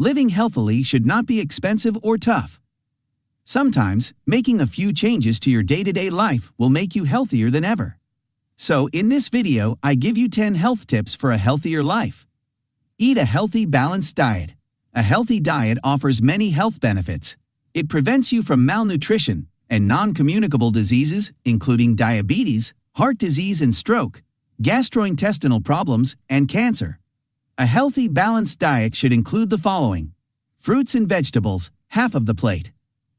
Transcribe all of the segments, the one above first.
Living healthily should not be expensive or tough. Sometimes, making a few changes to your day-to-day life will make you healthier than ever. So, in this video, I give you 10 health tips for a healthier life. Eat a healthy, balanced diet. A healthy diet offers many health benefits. It prevents you from malnutrition and non-communicable diseases, including diabetes, heart disease and stroke, gastrointestinal problems, and cancer. A healthy, balanced diet should include the following: fruits and vegetables, half of the plate;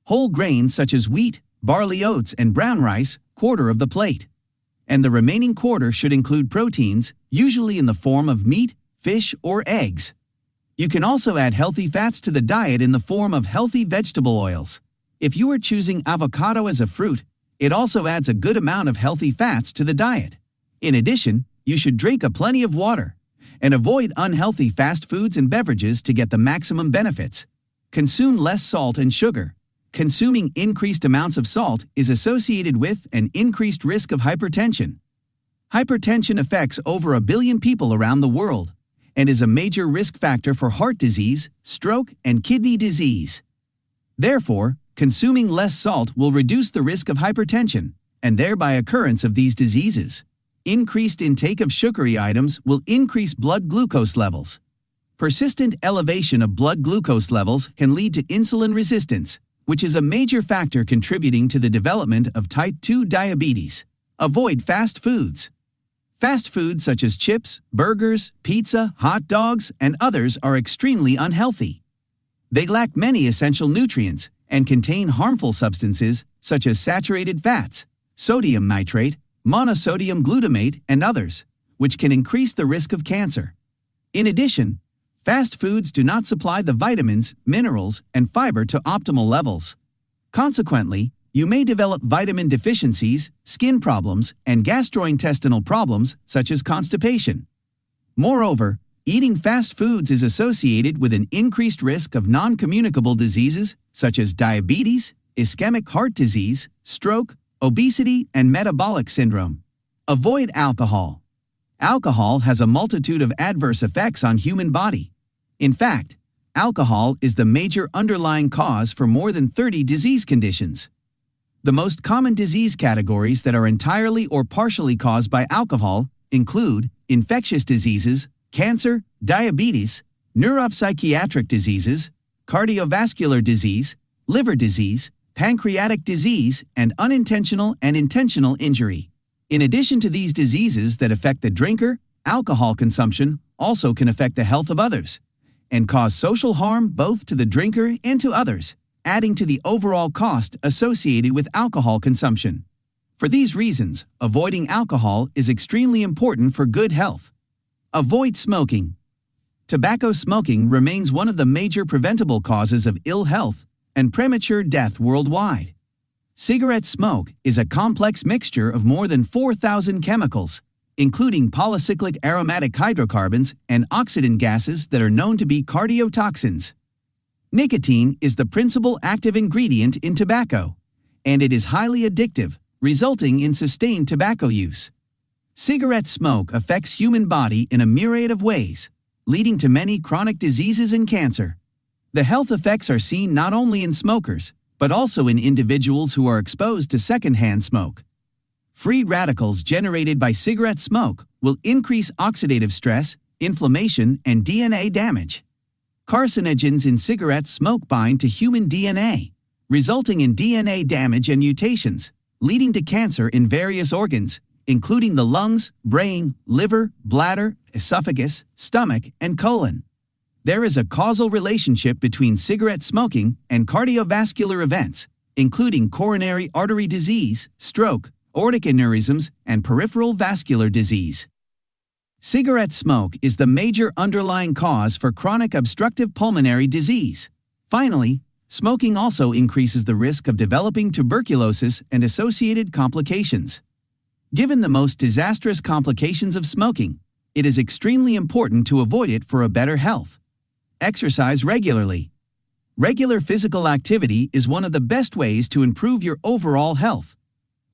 whole grains such as wheat, barley, oats, and brown rice, quarter of the plate. And the remaining quarter should include proteins, usually in the form of meat, fish, or eggs. You can also add healthy fats to the diet in the form of healthy vegetable oils. If you are choosing avocado as a fruit, it also adds a good amount of healthy fats to the diet. In addition, you should drink plenty of water and avoid unhealthy fast foods and beverages to get the maximum benefits. Consume less salt and sugar. Consuming increased amounts of salt is associated with an increased risk of hypertension. Hypertension affects over 1 billion people around the world and is a major risk factor for heart disease, stroke, and kidney disease. Therefore, consuming less salt will reduce the risk of hypertension and thereby occurrence of these diseases. Increased intake of sugary items will increase blood glucose levels. Persistent elevation of blood glucose levels can lead to insulin resistance, which is a major factor contributing to the development of type 2 diabetes. Avoid fast foods. Fast foods such as chips, burgers, pizza, hot dogs, and others are extremely unhealthy. They lack many essential nutrients and contain harmful substances such as saturated fats, sodium nitrate, monosodium glutamate, and others, which can increase the risk of cancer. In addition, fast foods do not supply the vitamins, minerals, and fiber to optimal levels. Consequently, you may develop vitamin deficiencies, skin problems, and gastrointestinal problems such as constipation. Moreover, eating fast foods is associated with an increased risk of non-communicable diseases such as diabetes, ischemic heart disease, stroke, obesity, and metabolic syndrome. Avoid alcohol. Alcohol has a multitude of adverse effects on human body. In fact, alcohol is the major underlying cause for more than 30 disease conditions. The most common disease categories that are entirely or partially caused by alcohol include infectious diseases, cancer, diabetes, neuropsychiatric diseases, cardiovascular disease, liver disease, pancreatic disease, and unintentional and intentional injury. In addition to these diseases that affect the drinker, alcohol consumption also can affect the health of others and cause social harm both to the drinker and to others, adding to the overall cost associated with alcohol consumption. For these reasons, avoiding alcohol is extremely important for good health. Avoid smoking. Tobacco smoking remains one of the major preventable causes of ill health and premature death worldwide. Cigarette smoke is a complex mixture of more than 4,000 chemicals, including polycyclic aromatic hydrocarbons and oxidant gases that are known to be cardiotoxins. Nicotine is the principal active ingredient in tobacco, and it is highly addictive, resulting in sustained tobacco use. Cigarette smoke affects human body in a myriad of ways, leading to many chronic diseases and cancer. The health effects are seen not only in smokers, but also in individuals who are exposed to secondhand smoke. Free radicals generated by cigarette smoke will increase oxidative stress, inflammation, and DNA damage. Carcinogens in cigarette smoke bind to human DNA, resulting in DNA damage and mutations, leading to cancer in various organs, including the lungs, brain, liver, bladder, esophagus, stomach, and colon. There is a causal relationship between cigarette smoking and cardiovascular events, including coronary artery disease, stroke, aortic aneurysms, and peripheral vascular disease. Cigarette smoke is the major underlying cause for chronic obstructive pulmonary disease. Finally, smoking also increases the risk of developing tuberculosis and associated complications. Given the most disastrous complications of smoking, it is extremely important to avoid it for a better health. Exercise regularly. Regular physical activity is one of the best ways to improve your overall health.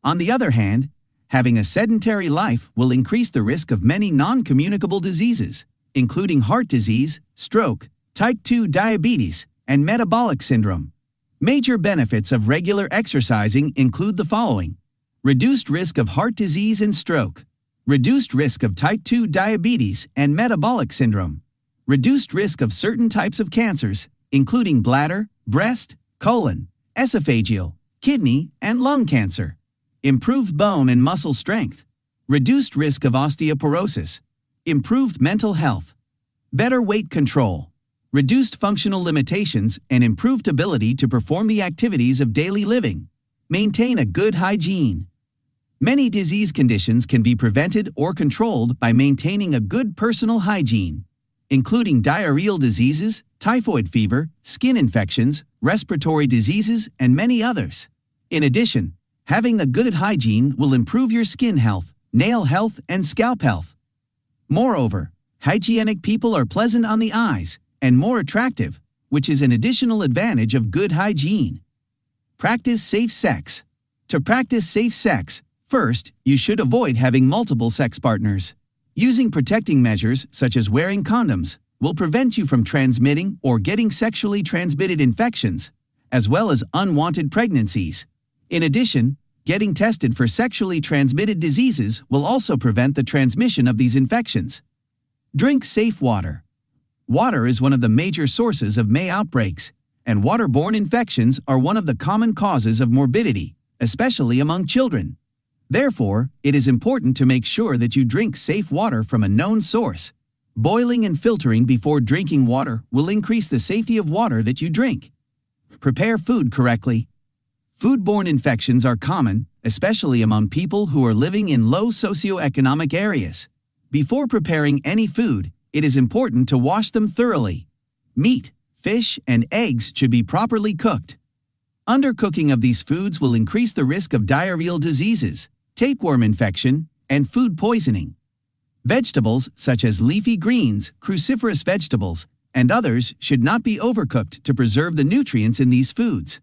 On the other hand, having a sedentary life will increase the risk of many non-communicable diseases, including heart disease, stroke, type 2 diabetes, and metabolic syndrome. Major benefits of regular exercising include the following: reduced risk of heart disease and stroke, reduced risk of type 2 diabetes and metabolic syndrome, reduced risk of certain types of cancers, including bladder, breast, colon, esophageal, kidney, and lung cancer, improved bone and muscle strength, reduced risk of osteoporosis, improved mental health, better weight control, reduced functional limitations, and improved ability to perform the activities of daily living. Maintain a good hygiene. Many disease conditions can be prevented or controlled by maintaining a good personal hygiene, including diarrheal diseases, typhoid fever, skin infections, respiratory diseases, and many others. In addition, having a good hygiene will improve your skin health, nail health, and scalp health. Moreover, hygienic people are pleasant on the eyes and more attractive, which is an additional advantage of good hygiene. Practice safe sex. To practice safe sex, first, you should avoid having multiple sex partners. Using protecting measures, such as wearing condoms, will prevent you from transmitting or getting sexually transmitted infections, as well as unwanted pregnancies. In addition, getting tested for sexually transmitted diseases will also prevent the transmission of these infections. Drink safe water. Water is one of the major sources of May outbreaks, and waterborne infections are one of the common causes of morbidity, especially among children. Therefore, it is important to make sure that you drink safe water from a known source. Boiling and filtering before drinking water will increase the safety of water that you drink. Prepare food correctly. Foodborne infections are common, especially among people who are living in low socioeconomic areas. Before preparing any food, it is important to wash them thoroughly. Meat, fish, and eggs should be properly cooked. Undercooking of these foods will increase the risk of diarrheal diseases, tapeworm infection, and food poisoning. Vegetables, such as leafy greens, cruciferous vegetables, and others should not be overcooked to preserve the nutrients in these foods.